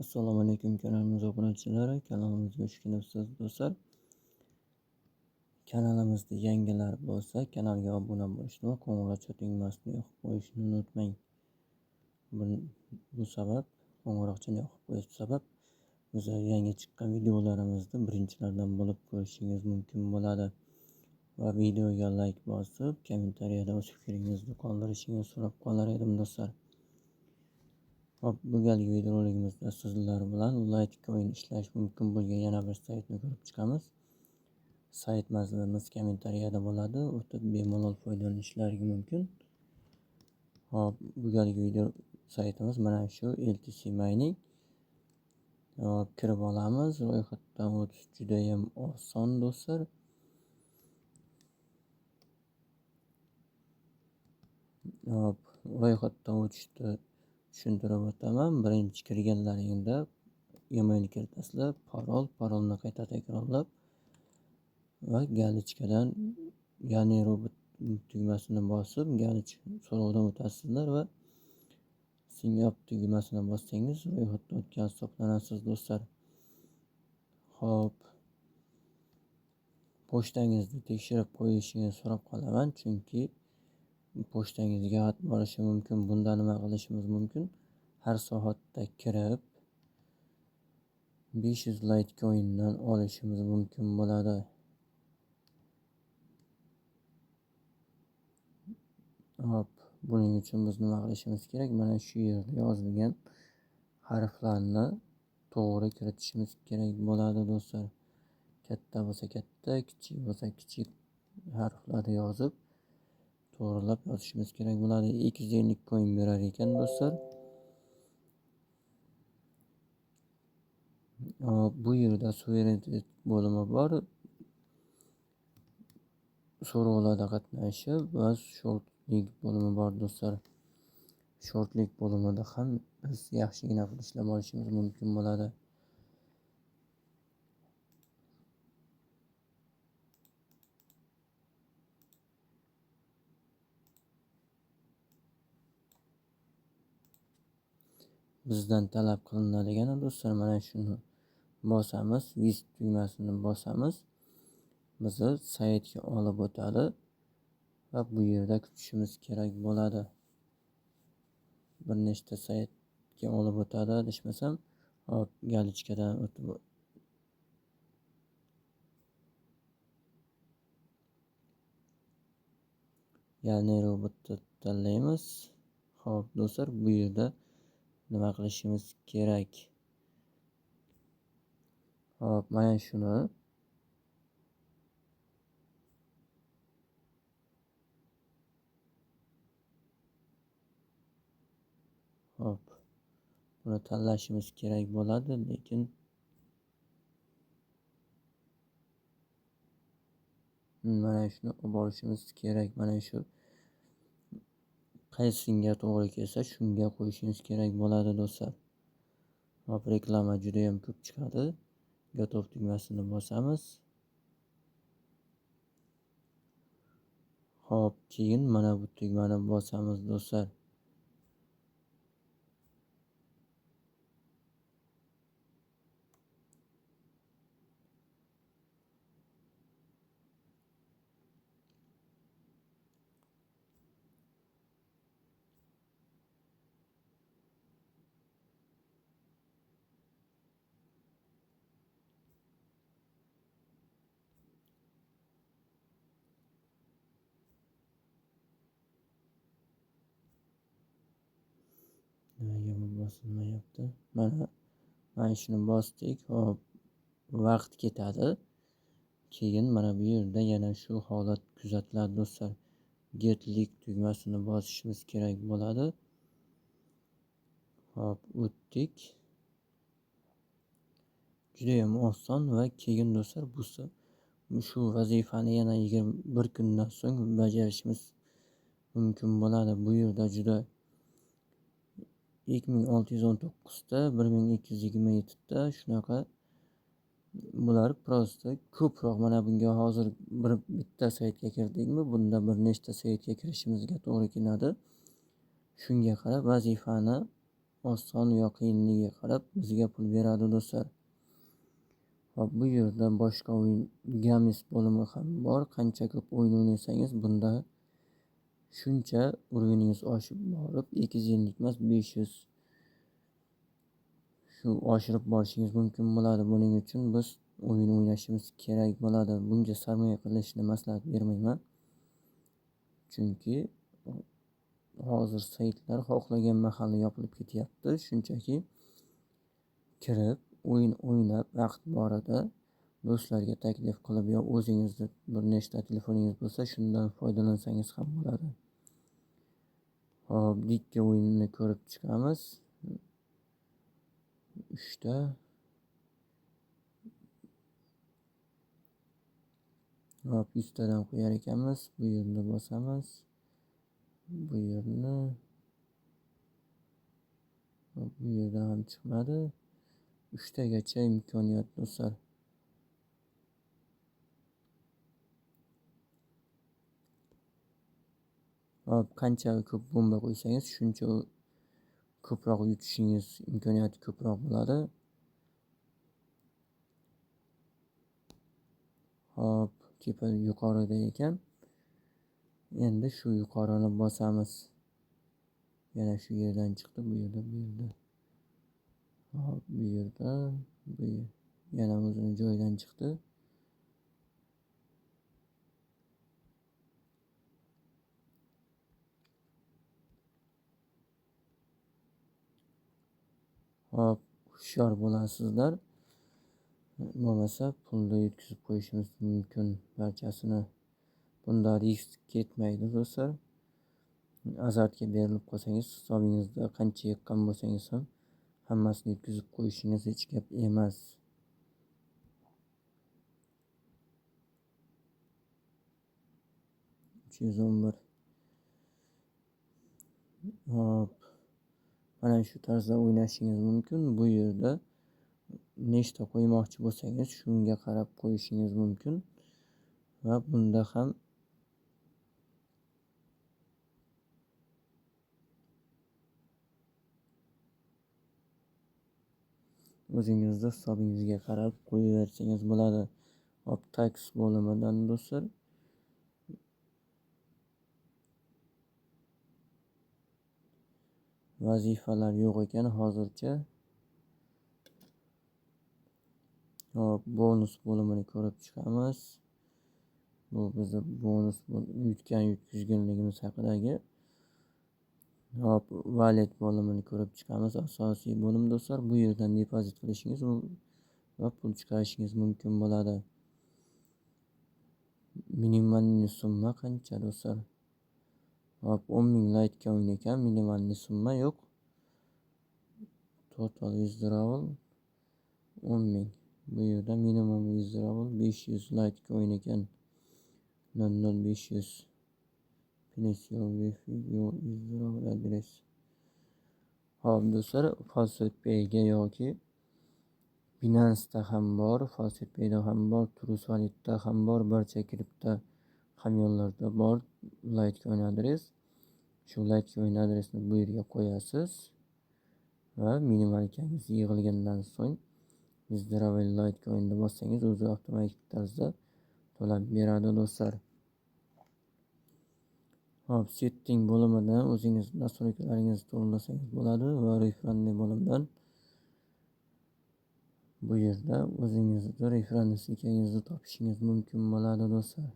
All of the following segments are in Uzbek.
Assalomu alaykum kanalimiz obunachilari, kanalimizga xush kelibsiz do'stlar. Kanalimizda yangilar bo'lsa, kanalga obuna bo'lishni va qo'ng'iroqcha tugmasini yoqib qo'yishni unutmang. Bu sabab qo'ng'iroqchani yoqib qo'yish sabab o'zlar yangi chiqqan videolarimizni birinchilardan bo'lib ko'rishingiz mumkin bo'ladi. Va videoga like bosib, kommentariyada o'z fikringizni qoldirishingizni so'rab qolar edim do'stlar. Hop, bu galgi videorolikimizda sizlar bilan Litecoin ishlash mumkin bo'lgan yana bir saytni ko'rib chiqamiz. Sayt mazmunimiz kommentariyada bo'ladi. O'tib bemalol foydalanishlari mumkin. Hop, bu galgi video saytimiz mana shu LTC Mining. Hop, kirib olamiz. Ro'yxatdan o'tish juda ham oson do'stlar. Hop, ro'yxatdan o'tishni tushuntirib o'taman. Birinchi kirganlaringda email kiritasizlar, parolni qayta takrorlab va galichkadan ya'ni robot tugmasini bosib so'rovdan o'tasizlar va sign up tugmasini bossangiz ro'yxatdan o'tgan hisoblanasiz do'stlar. Hop, pochtangizni tekshirib qo'yishingizni so'rab qolaman, chunki pochtangizga xat borishi mumkin. Bunda nima qilishimiz mumkin? Har soatda kirib 500 Litecoin'dan olishimiz mumkin bo'ladi. Hop, buning uchun biz nima qilishimiz kerak? Mana shu yerda yozilgan harflarni to'g'ri kiritishimiz kerak bo'ladi do'stlar. Katta bo'lsa katta, kichik bo'lsa kichik harflarni yozib to'g'rilab yozishimiz kerak bo'ladi. 250 coin berar ekan do'stlar. Bu yerda suverenitet bo'limi bor. So'rovlarda qatnashib va shortlik bo'limi bor do'stlar. Shortlik bo'limida ham biz yaxshigina pul ishlab olishimiz mumkin bo'ladi. Bizdan talab qilinadigan do'stlar mana shuni bosamiz, visit tugmasini bosamiz. Bizni saytga olib o'tadi va bu yerda kutishimiz kerak bo'ladi. Bir nechta saytga olib o'tadi, adashmasam. Hop, galichkadan o'tib ya'ni robotni tanlaymiz. Hop do'stlar, bu yerda nima qilishimiz kerak? Hop, mana shuni hop, buni tanlashimiz kerak bo'ladi, lekin mana shuni olib borishimiz kerak. Mana shu qaysiga to'g'ri kelsa shunga qo'yishingiz kerak bo'ladi do'stlar. Hop, reklama juda ham ko'p chiqadi. Готов tugmasini bosamiz. Hop, keyin mana bu tugmani bosamiz do'stlar. Nimaga bu bosilmayapti? Mana shuni bosdik. Hop, vaqt ketadi. Keyin mana bu yerda yana shu holat kuzatiladi do'stlar. Getlik tugmasini bosishimiz kerak bo'ladi. Hop, o'tdik. Juda ham oson va keyin do'stlar shu vazifani yana 21 kundan so'ng bajarishimiz mumkin bo'ladi. Bu yerda juda 2619 ta 1227 ta shunaqa bular prosta ko'proq. Mana bunga hozir bitta saytga kirdikmi, bunda bir nechta saytga kirishimizga to'g'ri keladi. Shunga qarab vazifani oson yo qiyinligiga qarab bizga pul beradi do'stlar. Va bu yerda boshqa o'yin games bo'limi ham bor. Qancha ko'p o'yin o'ynasangiz bunda shuncha uровеньingiz oshib borib 250 emas 500 shu oshirib borishingiz mumkin bo'ladi. Buning uchun biz o'yin o'ynashimiz kerak bo'ladi. Bunga sarmoya qilishni maslahat bermayman. Chunki hozir saytlar xohlagan mahali yopilib ketyapti. Shunchaki kirib o'yin o'ynab vaqt borida do'stlarga taklif qilib yo o'zingizda bir nechta telefoningiz bo'lsa shundan foydalansangiz ham bo'ladi. Hop, dikka o'yinni ko'rib chiqamiz. 3 ta. Hop, 100 tadan qo'yar ekanmiz. Bu yerni bosamiz. Bu yerni. Hop, bu yerdan ham chiqmadi. 3 tagacha imkoniyat do'stlar. Hop, qancha ko'p bomba qo'ysangiz shuncha ko'proq yutishingiz imkoniyati ko'proq bo'ladi. Hop, tepa yuqorida ekan. Endi shu yuqorini bosamiz. Yana shu yerdan chiqdi, bu yerda. Hop, bu yerda, yana o'zini joyidan chiqdi. Hop, hushyor bo'lasizlar. Bo'lmasa pulni yetkazib qo'yishimiz mumkin barchasini. Bunda risk ketmaydi do'stlar. Azartga berilib qolsangiz, hisobingizda qancha yiqqan bo'lsangiz ham hammasini yetkazib qo'yishingiz hech gap emas. Hop. Mana shu tarzda o'ynashingiz mumkin. Bu yerda nechta qo'ymoqchi bo'lsangiz shunga qarab qo'yishingiz mumkin. Va bunda ham o'zingizning hisobingizga qarab qo'yaversangiz bo'ladi. Hop, tax bo'limidan do'stlar. Vazifalar yo'q ekan hozircha. Hop, bonus bo'limini ko'rib chiqamiz. Bu bizning bonus yutkazganligimiz haqidagi. Hop, wallet bo'limini ko'rib chiqamiz. Asosiy bo'lim do'stlar. Bu yerdan depozit qilishingiz va pul chiqarishingiz mumkin bo'ladi. Minimal summa qancha do'stlar? Hop, 10.000 Litecoin ekan, minimal summa yo'q. Total withdrawal 10.000. Bu yerda minimum withdrawal 500 Litecoin ekan. 0.0500 Place your withdrawal address. Hop do'stlar, FalsetPay'ga yoki Binance'da ham bor, FalsetPay'da ham bor, Trust Wallet'da ham bor, barcha kripto hamyonlarda bor Litecoin adres. Shu Litecoin adresni bu yerga qo'yasiz va minimalkangiz yig'ilgandan so'ng withdrawal Litecoin'ni bossangiz o'zi avtomatik tarzda to'lab beradi do'stlar. Hop, setting bo'limidan o'zingiz nastroykalaringizni to'g'rilasangiz bo'ladi va referendum bo'limidan bu yerda o'zingizni referendum ekanligingizni topishingiz mumkin bo'ladi do'stlar.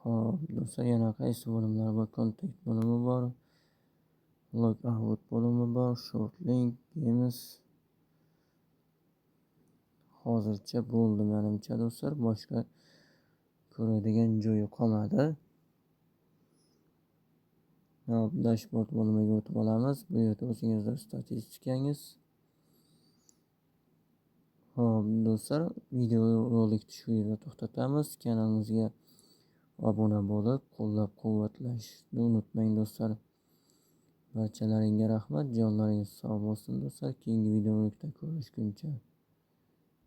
Hop, do'stlar, yana qaysi bo'limlar bor? Contact bo'limi bor. Log out bo'limi bor, short link, games. Hozircha bo'ldi menimcha do'stlar, boshqa ko'radigan joyi qolmadi. Hop, dashbord bo'limiga o'tib olamiz. Bu yerda o'zingizning statistikangiz. Hop do'stlar, video rolikni shu yerda to'xtatamiz. Kanalimizga obuna bo'lib, qo'llab-quvvatlashni unutmang do'stlar. Barchalaringga rahmat. Jonlaringiz sog' bo'lsin do'stlar. Keyingi videolarda ko'rishguncha.